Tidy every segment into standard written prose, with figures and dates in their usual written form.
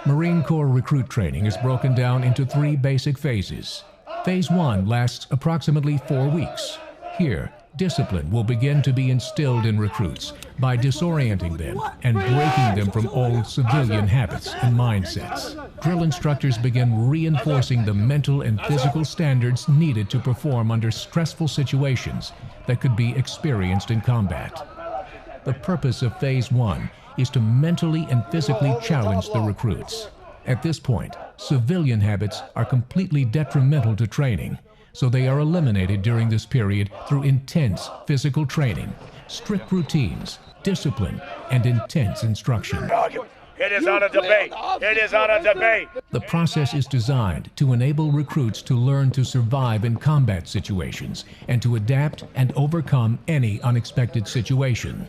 Marine Corps recruit training is broken down into 3 basic phases. Phase 1 lasts approximately 4 weeks. Here, discipline will begin to be instilled in recruits by disorienting them and breaking them from old civilian habits and mindsets. Drill instructors begin reinforcing the mental and physical standards needed to perform under stressful situations that could be experienced in combat. The purpose of Phase 1 is to mentally and physically challenge the recruits. At this point, civilian habits are completely detrimental to training, so they are eliminated during this period through intense physical training, strict routines, discipline, and intense instruction. It is not a debate. It is not a debate. The process is designed to enable recruits to learn to survive in combat situations and to adapt and overcome any unexpected situation.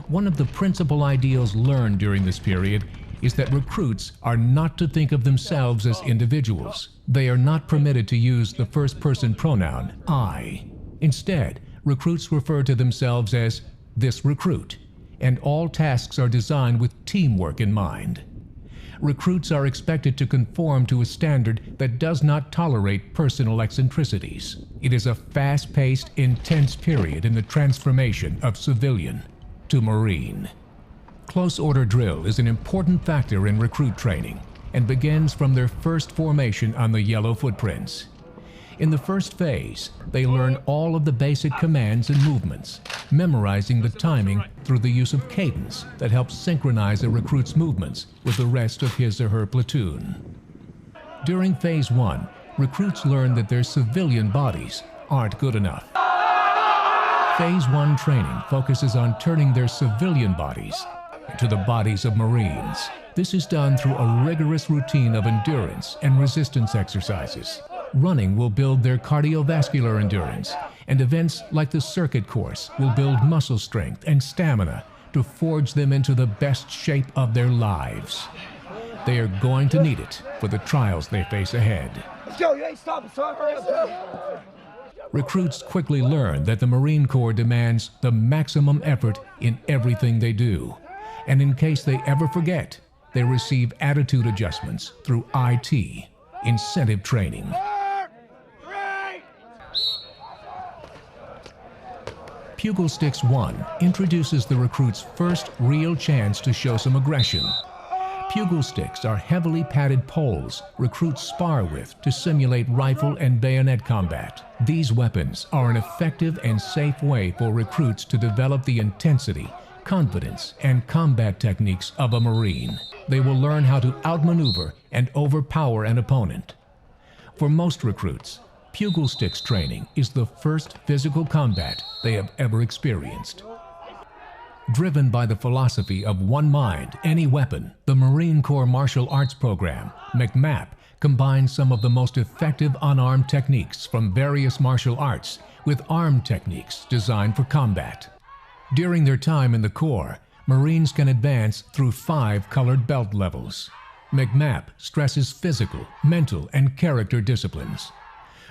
One of the principal ideals learned during this period is that recruits are not to think of themselves as individuals. They are not permitted to use the first-person pronoun, I. Instead, recruits refer to themselves as this recruit, and all tasks are designed with teamwork in mind. Recruits are expected to conform to a standard that does not tolerate personal eccentricities. It is a fast-paced, intense period in the transformation of civilian to Marine. Close order drill is an important factor in recruit training and begins from their first formation on the yellow footprints. In the first phase, they learn all of the basic commands and movements, memorizing the timing through the use of cadence that helps synchronize a recruit's movements with the rest of his or her platoon. During Phase 1, recruits learn that their civilian bodies aren't good enough. Phase 1 training focuses on turning their civilian bodies into the bodies of Marines. This is done through a rigorous routine of endurance and resistance exercises. Running will build their cardiovascular endurance, and events like the circuit course will build muscle strength and stamina to forge them into the best shape of their lives. They are going to need it for the trials they face ahead. Let's go, you ain't stopping, son. Hurry up. Recruits quickly learn that the Marine Corps demands the maximum effort in everything they do. And in case they ever forget, they receive attitude adjustments through IT, incentive training. Pugil Sticks 1 introduces the recruit's first real chance to show some aggression. Pugil sticks are heavily padded poles recruits spar with to simulate rifle and bayonet combat. These weapons are an effective and safe way for recruits to develop the intensity, confidence, and combat techniques of a Marine. They will learn how to outmaneuver and overpower an opponent. For most recruits, Pugil Sticks training is the first physical combat they have ever experienced. Driven by the philosophy of one mind, any weapon, the Marine Corps Martial Arts Program, MCMAP, combines some of the most effective unarmed techniques from various martial arts with armed techniques designed for combat. During their time in the Corps, Marines can advance through 5 colored belt levels. MCMAP stresses physical, mental, and character disciplines.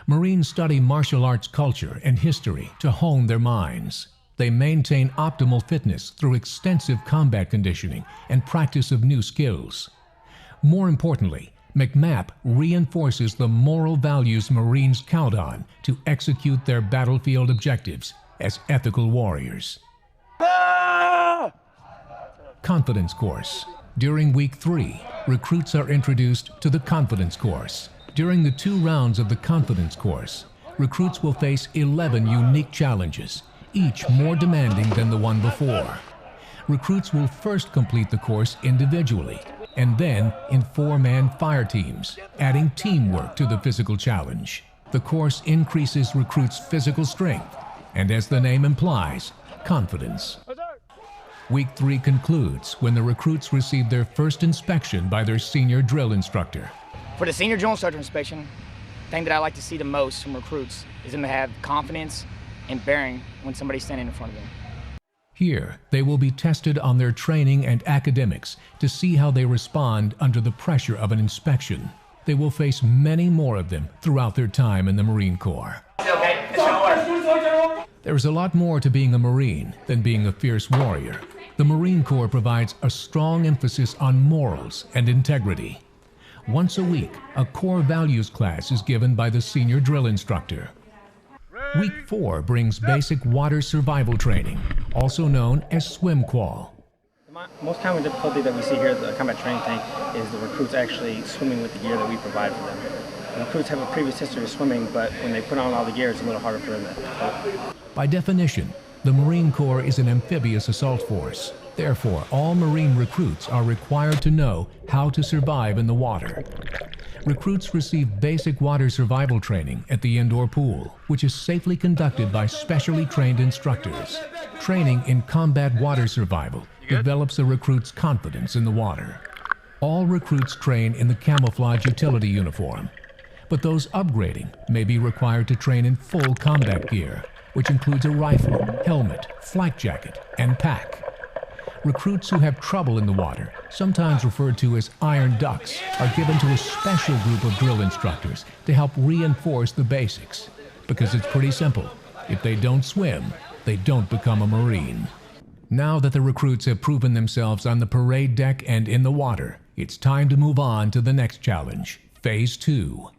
Marines study martial arts culture and history to hone their minds. They maintain optimal fitness through extensive combat conditioning and practice of new skills. More importantly, MCMAP reinforces the moral values Marines count on to execute their battlefield objectives as ethical warriors. Confidence Course. During Week 3, recruits are introduced to the Confidence Course. During the 2 rounds of the Confidence Course, recruits will face 11 unique challenges, each more demanding than the one before. Recruits will first complete the course individually, and then in 4-man fire teams, adding teamwork to the physical challenge. The course increases recruits' physical strength, and as the name implies, confidence. Week 3 concludes when the recruits receive their first inspection by their senior drill instructor. For the senior drill instructor inspection, the thing that I like to see the most from recruits is them to have confidence and bearing when somebody's standing in front of them. Here, they will be tested on their training and academics to see how they respond under the pressure of an inspection. They will face many more of them throughout their time in the Marine Corps. Okay, it's gonna work. There is a lot more to being a Marine than being a fierce warrior. The Marine Corps provides a strong emphasis on morals and integrity. Once a week, a core values class is given by the senior drill instructor. Week 4 brings basic water survival training, also known as swim qual. The most common difficulty that we see here at the combat training tank is the recruits actually swimming with the gear that we provide for them. The recruits have a previous history of swimming, but when they put on all the gear, it's a little harder for them to cope. By definition, the Marine Corps is an amphibious assault force. Therefore, all Marine recruits are required to know how to survive in the water. Recruits receive basic water survival training at the indoor pool, which is safely conducted by specially trained instructors. Training in combat water survival develops a recruit's confidence in the water. All recruits train in the camouflage utility uniform, but those upgrading may be required to train in full combat gear, which includes a rifle, helmet, flak jacket, and pack. Recruits who have trouble in the water, sometimes referred to as iron ducks, are given to a special group of drill instructors to help reinforce the basics. Because it's pretty simple. If they don't swim, they don't become a Marine. Now that the recruits have proven themselves on the parade deck and in the water, it's time to move on to the next challenge, Phase 2.